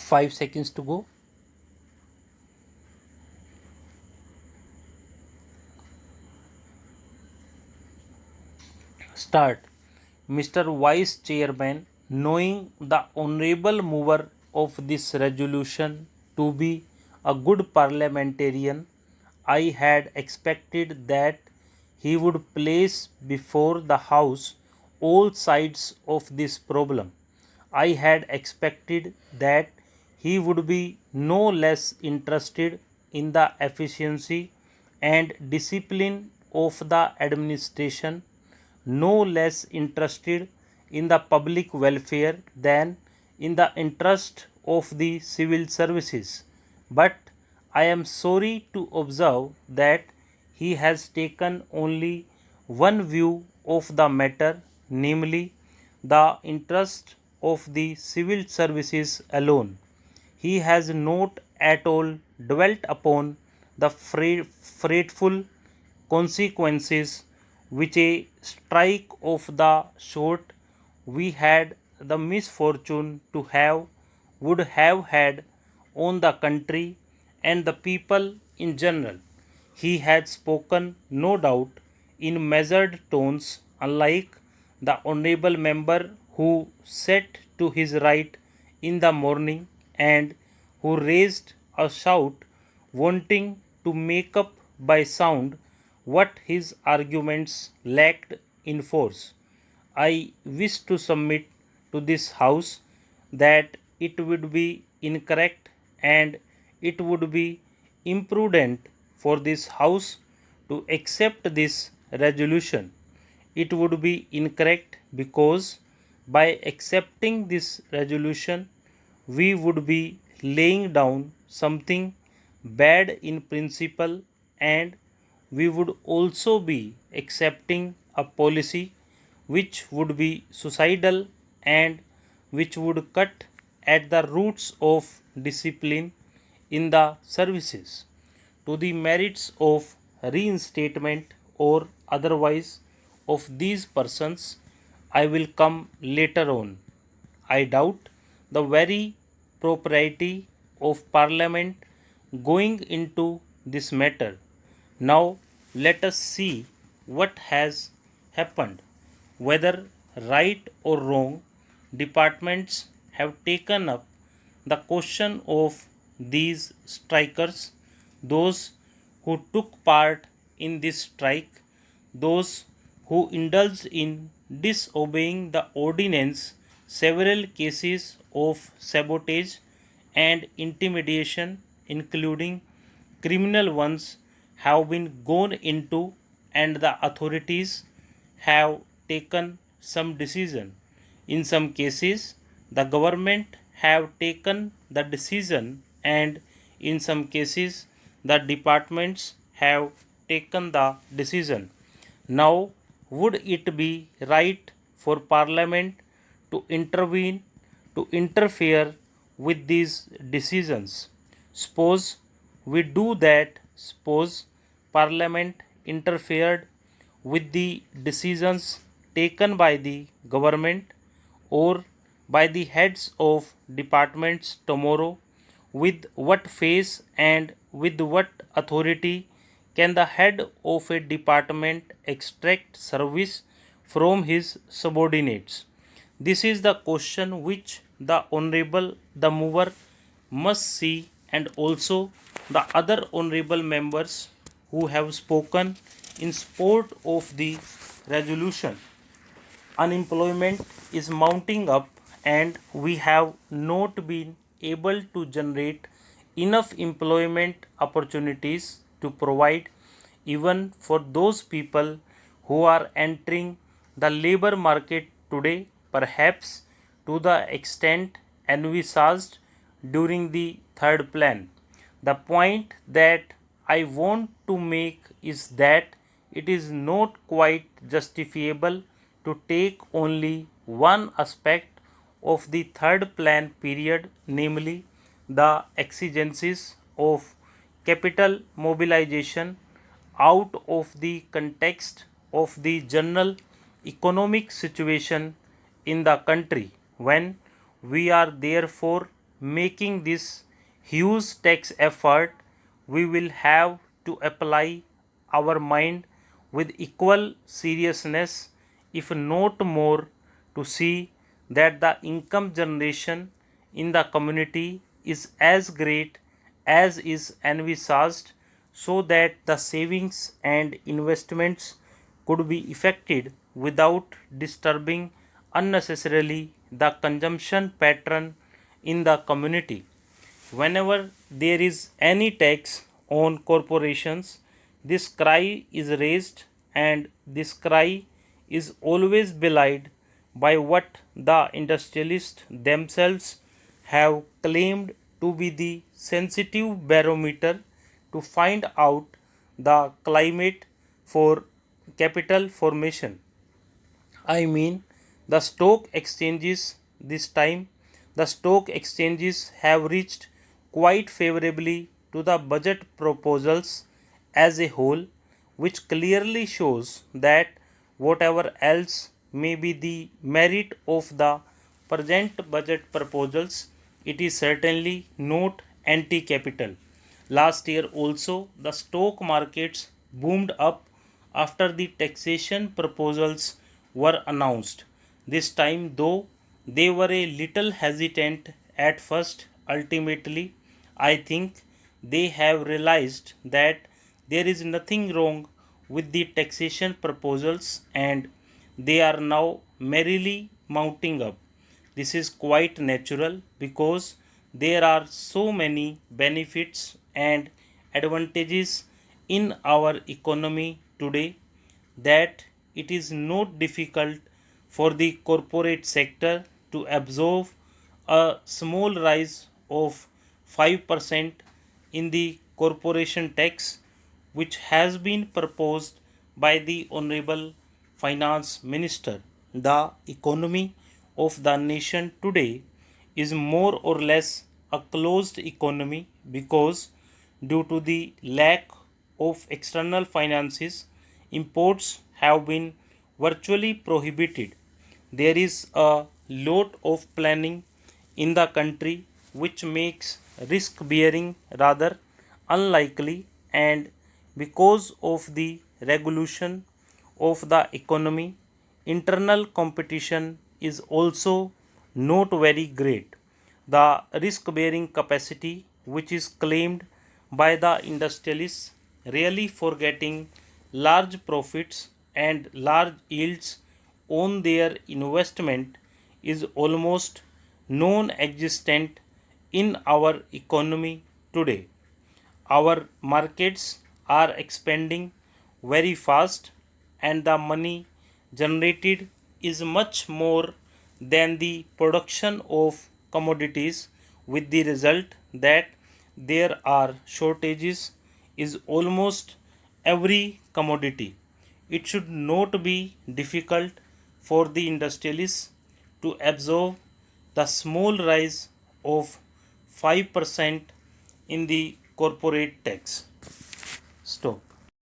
5 seconds to go. Start. Mr. Vice Chairman, knowing the honorable mover of this resolution to be a good parliamentarian, I had expected that he would place before the House all sides of this problem. I had expected that he would be no less interested in the efficiency and discipline of the administration, no less interested in the public welfare than in the interest of the civil services. But I am sorry to observe that he has taken only one view of the matter, namely the interest of the civil services alone. He has not at all dwelt upon the frightful consequences which a strike of the sort we had the misfortune to have would have had on the country and the people in general. He had spoken, no doubt, in measured tones, unlike the honorable member who sat to his right in the morning and who raised a shout wanting to make up by sound what his arguments lacked in force. I wish to submit to this House that it would be incorrect and it would be imprudent for this House to accept this resolution. It would be incorrect because by accepting this resolution we would be laying down something bad in principle, and we would also be accepting a policy which would be suicidal and which would cut at the roots of discipline in the services. To the merits of reinstatement or otherwise of these persons I will come later on. I doubt the very propriety of Parliament going into this matter. Now let us see what has happened. Whether right or wrong, departments have taken up the question of these strikers, those who took part in this strike, those who indulged in disobeying the ordinance, several cases of sabotage and intimidation, including criminal ones, have been gone into, and the authorities have taken some decision. In some cases the government have taken the decision, and in some cases the departments have taken the decision. Now would it be right for Parliament to intervene, to interfere with these decisions? Suppose we do that. Suppose Parliament interfered with the decisions taken by the government or by the heads of departments tomorrow. With what face and with what authority can the head of a department extract service from his subordinates? This is the question which the honorable, the mover, must see, and also the other honorable members who have spoken in support of the resolution. Unemployment is mounting up, and we have not been able to generate enough employment opportunities to provide even for those people who are entering the labor market today, perhaps to the extent envisaged during the third plan. The point that I want to make is that it is not quite justifiable to take only one aspect of the third plan period, namely the exigencies of capital mobilization, out of the context of the general economic situation in the country, when we are therefore making this huge tax effort, we will have to apply our mind with equal seriousness, if not more, to see that the income generation in the community is as great as is envisaged, so that the savings and investments could be effected without disturbing unnecessarily the consumption pattern in the community. Whenever there is any tax on corporations, this cry is raised, and this cry is always belied by what the industrialists themselves have claimed to be the sensitive barometer to find out the climate for capital formation. I mean, the stock exchanges. This time, the stock exchanges have reached quite favorably to the budget proposals as a whole, which clearly shows that whatever else may be the merit of the present budget proposals, it is certainly not anti capital. Last year also, the stock markets boomed up after the taxation proposals were announced. This time, though, they were a little hesitant at first. Ultimately, I think they have realized that there is nothing wrong with the taxation proposals, and they are now merrily mounting up. This is quite natural because there are so many benefits and advantages in our economy today that it is not difficult for the corporate sector to absorb a small rise of 5% in the corporation tax, which has been proposed by the Honorable Finance Minister. The economy of the nation today is more or less a closed economy because, due to the lack of external finances, imports have been virtually prohibited. There is a lot of planning in the country which makes risk bearing rather unlikely, and because of the regulation of the economy, internal competition is also not very great. The risk bearing capacity which is claimed by the industrialists, really forgetting large profits and large yields on their investment, is almost non existent in our economy today. Our markets are expanding very fast, and the money generated is much more than the production of commodities, with the result that there are shortages is almost every commodity. It should not be difficult for the industrialists to absorb the small rise of 5% in the corporate tax. Stop.